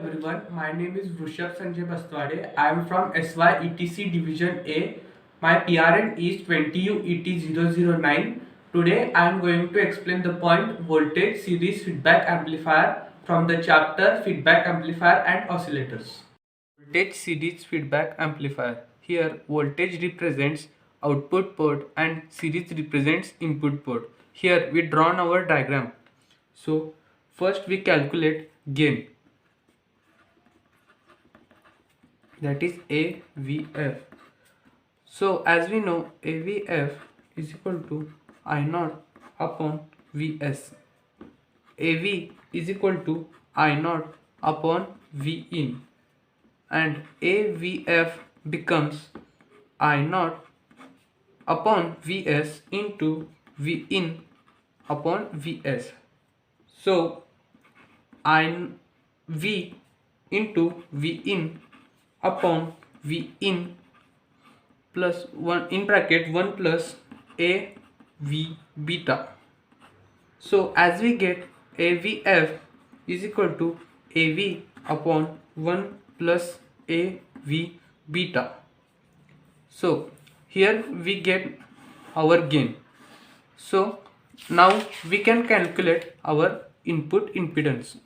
Everyone, my name is Vrushabh Sanjay Bastwade. I am from SYETC Division A. My PRN is 20UET009. Today I am going to explain the point voltage series feedback amplifier from the chapter feedback amplifier and oscillators. Voltage series feedback amplifier. Here voltage represents output port and series represents input port. Here we drawn our diagram. So first we calculate gain, that is AVF. So as we know, AVF is equal to I0 upon Vs. AV is equal to I0 upon Vin, and AVF becomes I0 upon Vs into Vin upon Vs. So V into Vin upon Vin plus 1 in bracket 1 plus AV beta. So as we get AVF is equal to AV upon 1 plus AV beta. So here we get our gain. So now we can calculate our input impedance.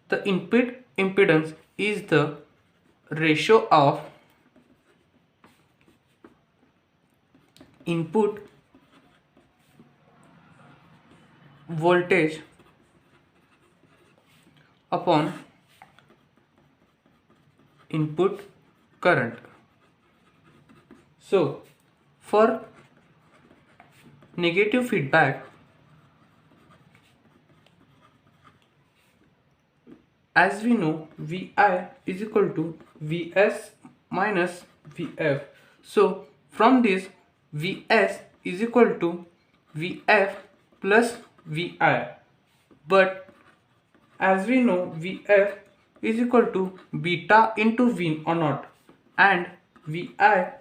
The input impedance is the ratio of input voltage upon input current. So for negative feedback, as we know, Vi is equal to Vs minus Vf. So from this, Vs is equal to Vf plus Vi. But as we know, Vf is equal to beta into V or not, and Vi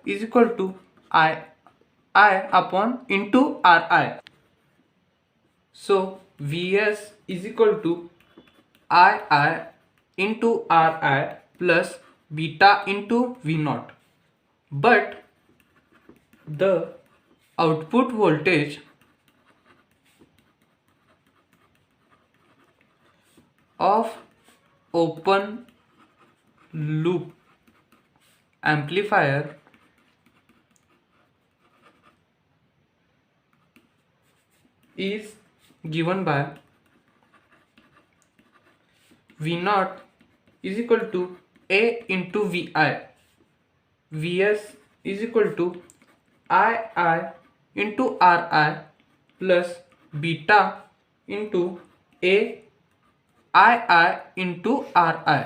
is equal to I upon into Ri. So Vs is equal to I into Ri plus beta into V0. But the output voltage of open loop amplifier is given by V0 is equal to A into Vi. Vs is equal to I into Ri plus beta into A I into Ri.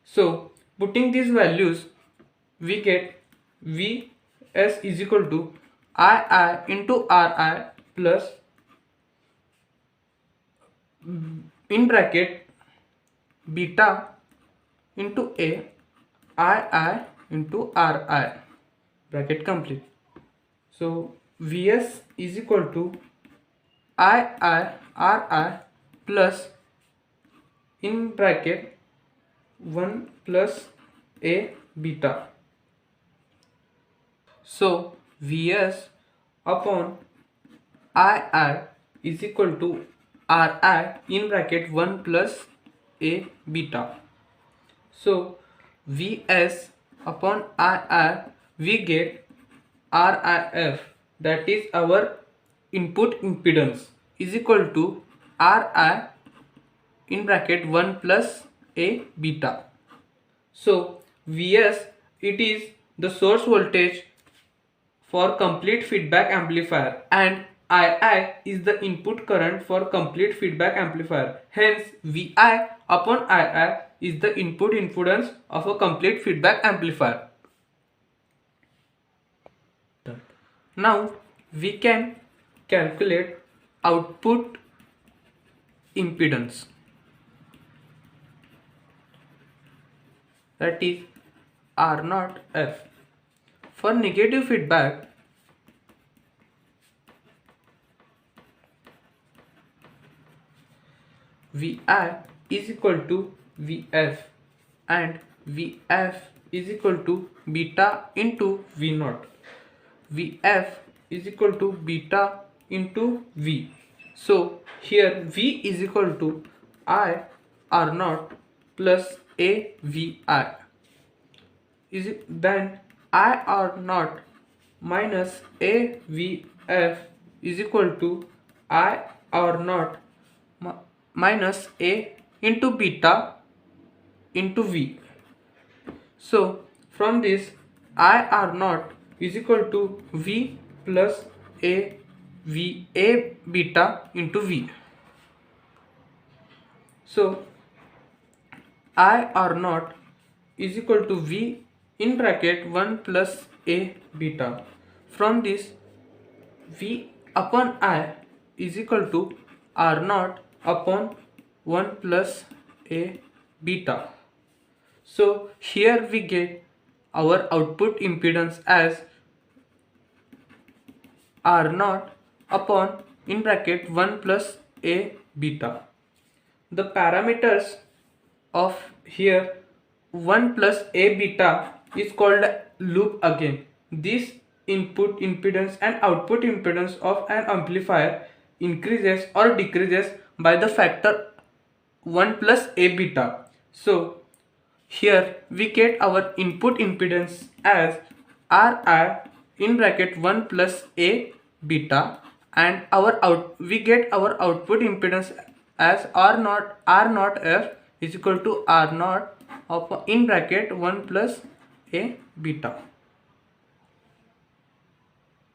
So putting these values, we get Vs is equal to I into Ri plus in bracket beta into A I into Ri, bracket complete. So Vs is equal to Ri plus in bracket 1 plus A beta. So Vs upon I is equal to Ri in bracket 1 plus A beta. So Vs upon I we get Rif, that is our input impedance, is equal to Ri in bracket 1 plus A beta. So Vs, it is the source voltage for complete feedback amplifier, and II is the input current for complete feedback amplifier. Hence Vi upon II is the input impedance of a complete feedback amplifier. Now we can calculate output impedance, that is R0F. For negative feedback, Vi is equal to Vf and Vf is equal to beta into V naught. Vf is equal to beta into V. So here V is equal to I R naught plus A Vi. Then I R naught minus A Vf is equal to I R naught minus A into beta into V. So from this I R naught is equal to V plus A V A beta into V. So I R naught is equal to V in bracket 1 plus A beta. From this V upon I is equal to R naught upon 1 plus A beta. So here we get our output impedance as R naught upon in bracket 1 plus A beta. The parameters of here 1 plus A beta is called loop again. This input impedance and output impedance of an amplifier increases or decreases by the factor 1 plus A beta. So here we get our input impedance as Ri in bracket 1 plus A beta, and we get our output impedance as R naught F is equal to R naught in bracket 1 plus A beta.